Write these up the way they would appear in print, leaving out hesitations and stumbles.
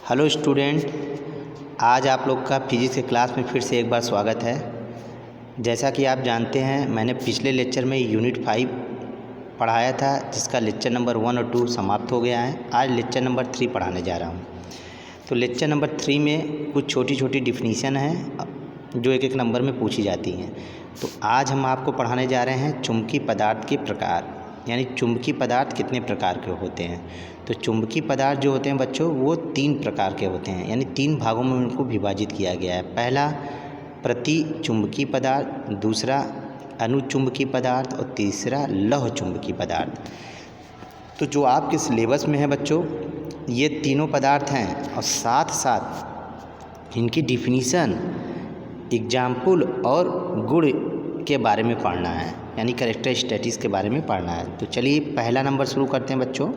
Hello student, आज आप लोग का फिजिक्स के क्लास में फिर से एक बार स्वागत है। जैसा कि आप जानते हैं, मैंने पिछले लेक्चर में यूनिट 5 पढ़ाया था, जिसका लेक्चर नंबर 1 और 2 समाप्त हो गया है। आज लेक्चर नंबर 3 पढ़ाने जा रहा हूँ। तो लेक्चर नंबर 3 में कुछ छोटी छोटी डिफिनीशन हैं जो एक एक नंबर में पूछी जाती हैं। तो आज हम आपको पढ़ाने जा रहे हैं चुंबकीय पदार्थ के प्रकार, यानी चुंबकीय पदार्थ कितने प्रकार के होते हैं। तो चुंबकीय पदार्थ जो होते हैं बच्चों, वो 3 प्रकार के होते हैं, यानी 3 भागों में उनको विभाजित किया गया है। पहला प्रतिचुंबकीय पदार्थ, दूसरा अनुचुंबकीय पदार्थ और तीसरा लौह चुंबकीय पदार्थ। तो जो आपके सिलेबस में है बच्चों, ये तीनों पदार्थ हैं और साथ साथ इनकी डिफिनीशन, एग्जाम्पल और गुण के बारे में पढ़ना है, यानी कैरेक्टरिस्टिक्स के बारे में पढ़ना है। तो चलिए पहला नंबर शुरू करते हैं बच्चों।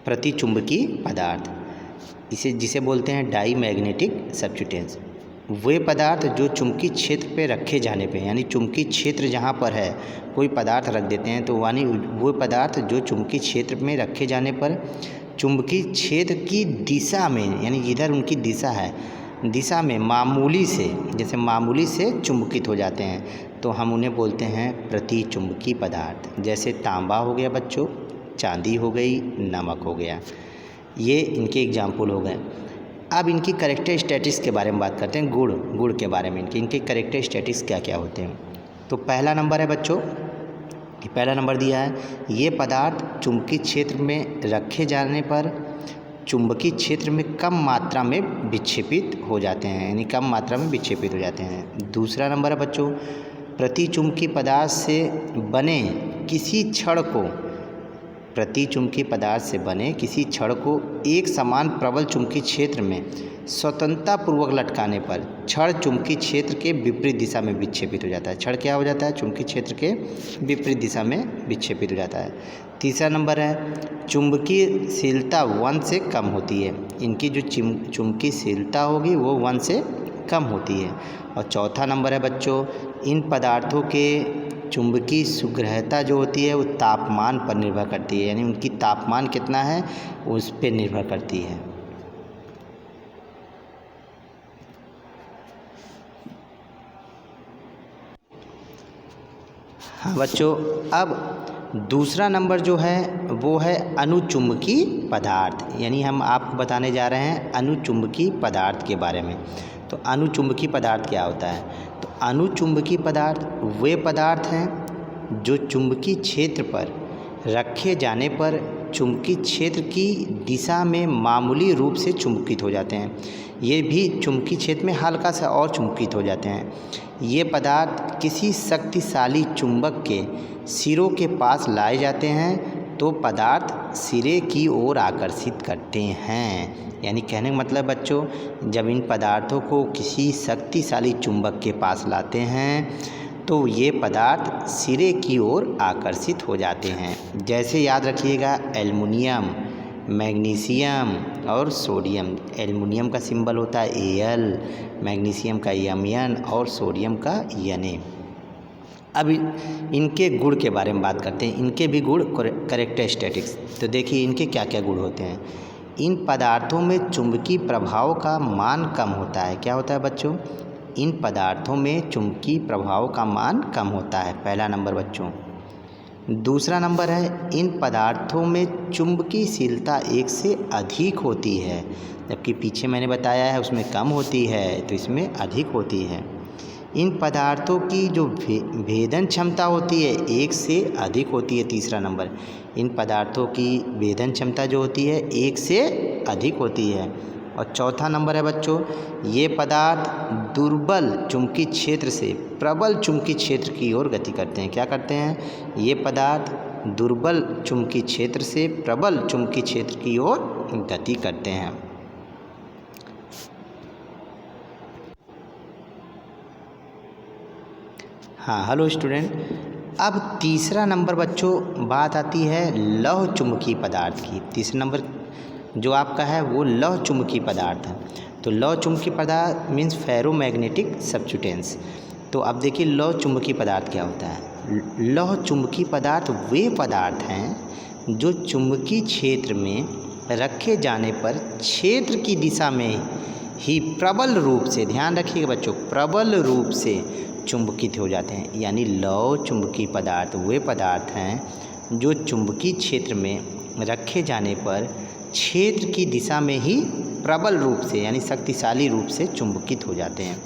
प्रतिचुंबकीय पदार्थ, इसे जिसे बोलते हैं डाई मैग्नेटिक सब्स्टिट्यूएंट्स, वे पदार्थ जो चुंबकीय क्षेत्र पे रखे जाने पे, यानी चुंबकीय क्षेत्र जहाँ पर है कोई पदार्थ रख देते हैं, तो यानी वो पदार्थ जो चुंबकीय क्षेत्र में रखे जाने पर चुंबकीय क्षेत्र की दिशा में, यानी इधर उनकी दिशा है, दिशा में मामूली से, जैसे मामूली से चुंबकित हो जाते हैं, तो हम उन्हें बोलते हैं प्रतिचुंबकीय पदार्थ। जैसे तांबा हो गया बच्चों, चांदी हो गई, नमक हो गया, ये इनके एग्जाम्पल हो गए। अब इनकी कैरेक्टरिस्टिक्स के बारे में बात करते हैं, गुण के बारे में। इनके कैरेक्टरिस्टिक्स क्या क्या होते हैं। तो पहला नंबर है बच्चों, पहला नंबर दिया है, ये पदार्थ चुंबकीय क्षेत्र में रखे जाने पर चुंबकीय क्षेत्र में कम मात्रा में विक्षेपित हो जाते हैं, यानी कम मात्रा में विक्षेपित हो जाते हैं। दूसरा नंबर है बच्चों, प्रतिचुंबकीय पदार्थ से बने किसी छड़ को, प्रतिचुंबकीय पदार्थ से बने किसी छड़ को एक समान प्रबल चुंबकीय क्षेत्र में स्वतंत्रतापूर्वक लटकाने पर छड़ चुंबकीय क्षेत्र के विपरीत दिशा में विक्षेपित हो जाता है। छड़ क्या हो जाता है? चुंबकीय क्षेत्र के विपरीत दिशा में विक्षेपित हो जाता है। तीसरा नंबर है, चुंबकीयशीलता 1 से कम होती है। इनकी जो चुंबकीयशीलता होगी वो 1 से कम होती है। और चौथा नंबर है बच्चों, इन पदार्थों के चुंबकीय सुग्रहता जो होती है वो तापमान पर निर्भर करती है, यानी उनकी तापमान कितना है उस पर निर्भर करती है। हाँ बच्चों, अब दूसरा नंबर जो है वो है अनुचुंबकीय पदार्थ, यानी हम आपको बताने जा रहे हैं अनुचुंबकीय पदार्थ के बारे में। तो अनुचुंबकीय पदार्थ क्या होता है? तो अनुचुंबकीय पदार्थ वे पदार्थ हैं जो चुंबकीय क्षेत्र पर रखे जाने पर चुंबकीय क्षेत्र की दिशा में मामूली रूप से चुंबकित हो जाते हैं। ये भी चुंबकीय क्षेत्र में हल्का सा और चुंबकित हो जाते हैं। ये पदार्थ किसी शक्तिशाली चुंबक के सिरों के पास लाए जाते हैं तो पदार्थ सिरे की ओर आकर्षित करते हैं। यानी कहने का मतलब बच्चों, जब इन पदार्थों को किसी शक्तिशाली चुंबक के पास लाते हैं तो ये पदार्थ सिरे की ओर आकर्षित हो जाते हैं। जैसे याद रखिएगा, एल्युमिनियम, मैग्नीशियम और सोडियम। एल्युमिनियम का सिंबल होता है Al, मैग्नीशियम का Mn और सोडियम का Na। अब इनके गुण के बारे में बात करते हैं, इनके भी गुण, कैरेक्टरिस्टिक्स। तो देखिए इनके क्या क्या गुण होते हैं। इन पदार्थों में चुंबकीय प्रभाव का मान कम होता है। क्या होता है बच्चों? इन पदार्थों में चुंबकीय प्रभाव का मान कम होता है, पहला नंबर बच्चों। दूसरा नंबर है, इन पदार्थों में चुंबकीयशीलता 1 से अधिक होती है, जबकि पीछे मैंने बताया है उसमें कम होती है, तो इसमें अधिक होती है। इन पदार्थों की जो भेदन क्षमता होती है 1 से अधिक होती है, तीसरा नंबर। इन पदार्थों की भेदन क्षमता जो होती है 1 से अधिक होती है। और चौथा नंबर है बच्चों, ये पदार्थ दुर्बल चुंबकीय क्षेत्र से प्रबल चुंबकीय क्षेत्र की ओर गति करते हैं। क्या करते हैं? ये पदार्थ दुर्बल चुंबकीय क्षेत्र से प्रबल चुंबकीय क्षेत्र की ओर गति करते हैं। हाँ हेलो स्टूडेंट, अब तीसरा नंबर बच्चों बात आती है लौह चुंबकीय पदार्थ की। तीसरा नंबर जो आपका है वो लौह चुंबकीय पदार्थ है। तो लौह चुंबकीय पदार्थ मीन्स फेरोमैग्नेटिक सब्स्टिट्यूएंट्स। तो अब देखिए लौह चुंबकीय पदार्थ क्या होता है। लौह चुंबकीय पदार्थ वे पदार्थ हैं जो चुंबकीय क्षेत्र में रखे जाने पर क्षेत्र की दिशा में ही प्रबल रूप से, ध्यान रखिएगा बच्चों, प्रबल रूप से चुंबकित हो जाते हैं। यानी लौह चुंबकीय पदार्थ वे पदार्थ हैं जो चुंबकीय क्षेत्र में रखे जाने पर क्षेत्र की दिशा में ही प्रबल रूप से यानी शक्तिशाली रूप से चुंबकित हो जाते हैं।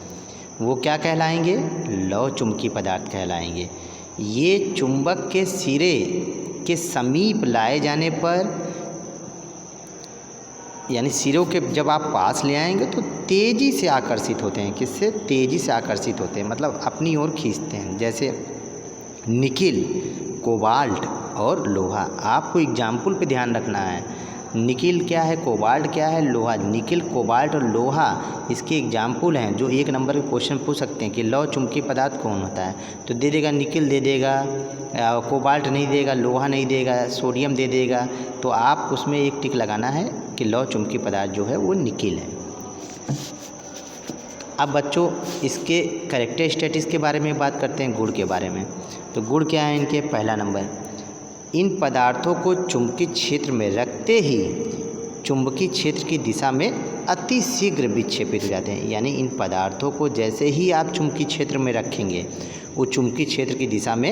वो क्या कहलाएंगे? लौह चुंबकीय पदार्थ कहलाएंगे। ये चुंबक के सिरे के समीप लाए जाने पर, यानी सिरों के जब आप पास ले आएंगे तो तेज़ी से आकर्षित होते हैं। किससे? तेज़ी से आकर्षित होते हैं, मतलब अपनी ओर खींचते हैं। जैसे निकिल, कोबाल्ट और लोहा। आपको एग्जाम्पल पे ध्यान रखना है। निकिल क्या है, कोबाल्ट क्या है, लोहा। निकिल, कोबाल्ट और लोहा इसके एग्जाम्पल हैं जो 1 नंबर के क्वेश्चन पूछ सकते हैं कि लौह चुंबकीय पदार्थ कौन होता है। तो दे देगा निकिल दे देगा, कोबाल्ट नहीं देगा, लोहा नहीं देगा, सोडियम दे देगा। तो आप उसमें एक टिक लगाना है कि लौह चुंबकीय पदार्थ जो है वो निकिल है। अब बच्चों इसके कैरेक्टरिस्टिक्स के बारे में बात करते हैं, गुण के बारे में। तो गुण क्या है इनके? पहला नंबर, इन पदार्थों को चुंबकीय क्षेत्र में रखते ही चुंबकीय क्षेत्र की दिशा में अति शीघ्र विक्षेपित हो जाते हैं। यानी इन पदार्थों को जैसे ही आप चुंबकीय क्षेत्र में रखेंगे वो चुंबकीय क्षेत्र की दिशा में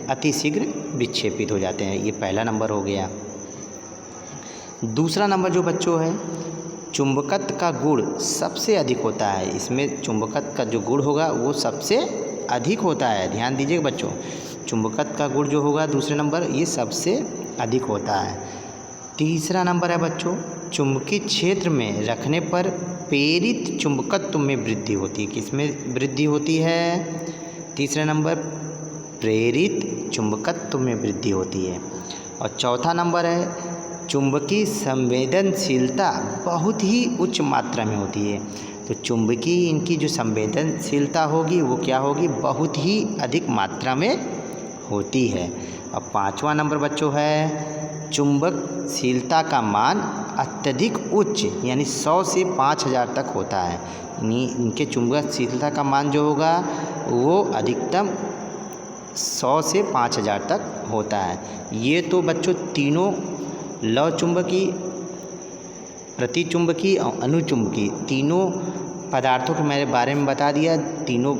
अति शीघ्र विक्षेपित हो जाते हैं। ये पहला नंबर हो गया। दूसरा नंबर जो बच्चों है, चुंबकत्व का गुण सबसे अधिक होता है। इसमें चुंबकत्व का जो गुण होगा वो सबसे अधिक होता है। ध्यान दीजिएगा बच्चों, चुंबकत्व का गुण जो होगा दूसरे नंबर ये सबसे अधिक होता है। तीसरा नंबर है बच्चों, चुंबकीय क्षेत्र में रखने पर प्रेरित चुंबकत्व में वृद्धि होती है। किसमें वृद्धि होती है? तीसरा नंबर, प्रेरित चुंबकत्व में वृद्धि होती है। और चौथा नंबर है, चुंबकीय संवेदनशीलता बहुत ही उच्च मात्रा में होती है। तो चुंबकीय इनकी जो संवेदनशीलता होगी वो क्या होगी? बहुत ही अधिक मात्रा में होती है। अब पांचवा नंबर बच्चों है, चुंबकशीलता का मान अत्यधिक उच्च यानी 100 से 5000 तक होता है। इनके चुंबकशीलता का मान जो होगा वो अधिकतम 100 से 5000 तक होता है। ये तो बच्चों तीनों लौह चुंबकीय, प्रतिचुंबकीय और अनुचुंबकीय तीनों पदार्थों के मेरे बारे में बता दिया, तीनों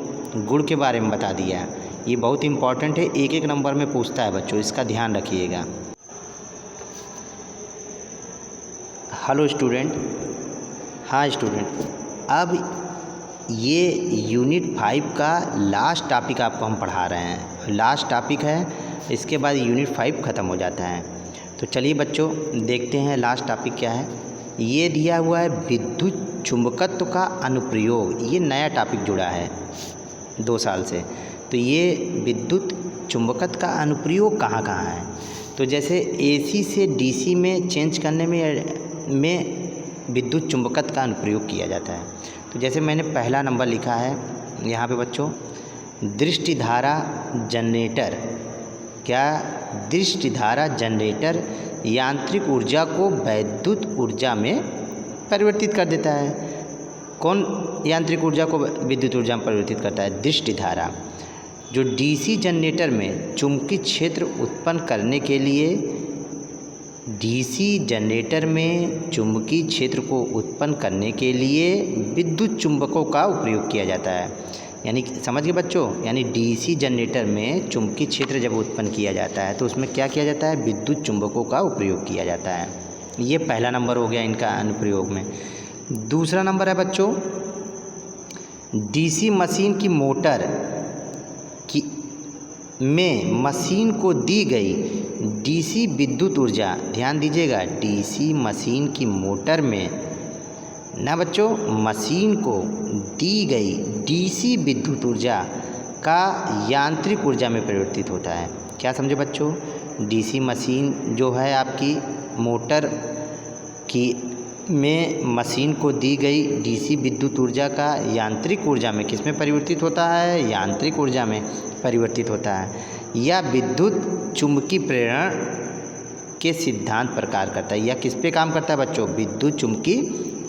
गुण के बारे में बता दिया। ये बहुत इंपॉर्टेंट है, 1-1 नंबर में पूछता है बच्चों, इसका ध्यान रखिएगा। हेलो स्टूडेंट, हाँ स्टूडेंट, अब ये यूनिट 5 का लास्ट टॉपिक आपको हम पढ़ा रहे हैं। लास्ट टॉपिक है, इसके बाद यूनिट 5 ख़त्म हो जाता है। तो चलिए बच्चों देखते हैं लास्ट टॉपिक क्या है। ये दिया हुआ है विद्युत चुंबकत्व का अनुप्रयोग। ये नया टॉपिक जुड़ा है 2 साल से। तो ये विद्युत चुंबकत्व का अनुप्रयोग कहाँ कहाँ है? तो जैसे AC से DC में चेंज करने में विद्युत चुंबकत्व का अनुप्रयोग किया जाता है। तो जैसे मैंने पहला नंबर लिखा है यहाँ पे बच्चों, दृष्टि धारा जनरेटर। क्या? दृष्टि धारा जनरेटर यांत्रिक ऊर्जा को वैद्युत ऊर्जा में परिवर्तित कर देता है। कौन यांत्रिक ऊर्जा को विद्युत ऊर्जा में परिवर्तित करता है? दृष्टि धारा। जो DC जनरेटर में चुंबकीय क्षेत्र उत्पन्न करने के लिए, DC जनरेटर में चुंबकीय क्षेत्र को उत्पन्न करने के लिए विद्युत चुंबकों का उपयोग किया जाता है। यानी समझ गए बच्चों, यानी DC जनरेटर में चुंबकीय क्षेत्र जब उत्पन्न किया जाता है तो उसमें क्या किया जाता है? विद्युत चुंबकों का उपयोग किया जाता है। ये पहला नंबर हो गया इनका अनुप्रयोग में। दूसरा नंबर है बच्चों, DC मशीन की मोटर की में मशीन को दी गई DC विद्युत ऊर्जा। ध्यान दीजिएगा, DC मशीन की मोटर में ना बच्चों, मशीन को दी गई DC विद्युत ऊर्जा का यांत्रिक ऊर्जा में परिवर्तित होता है। क्या समझे बच्चों? DC मशीन जो है आपकी मोटर की में मशीन को दी गई DC विद्युत ऊर्जा का यांत्रिक ऊर्जा में किस में परिवर्तित होता है? यांत्रिक ऊर्जा में परिवर्तित होता है। या विद्युत चुंबकीय प्रेरण के सिद्धांत पर कार्य करता है। या किस पे काम करता है बच्चों? विद्युत चुंबकीय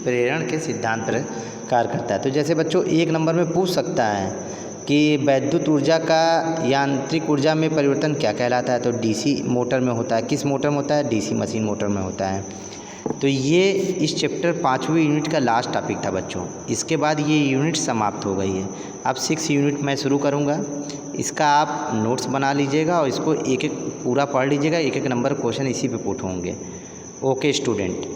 प्रेरण के सिद्धांत पर कार्य करता है। तो जैसे बच्चों 1 नंबर में पूछ सकता है कि वैद्युत ऊर्जा का यांत्रिक ऊर्जा में परिवर्तन क्या कहलाता है? तो DC मोटर में होता है। किस मोटर में होता है? DC मशीन मोटर में होता है। तो ये इस चैप्टर 5वीं यूनिट का लास्ट टॉपिक था बच्चों। इसके बाद ये यूनिट समाप्त हो गई है। अब 6 यूनिट मैं शुरू करूँगा। इसका आप नोट्स बना लीजिएगा और इसको एक एक पूरा पढ़ लीजिएगा। एक एक नंबर क्वेश्चन इसी पे पुट होंगे। Okay student.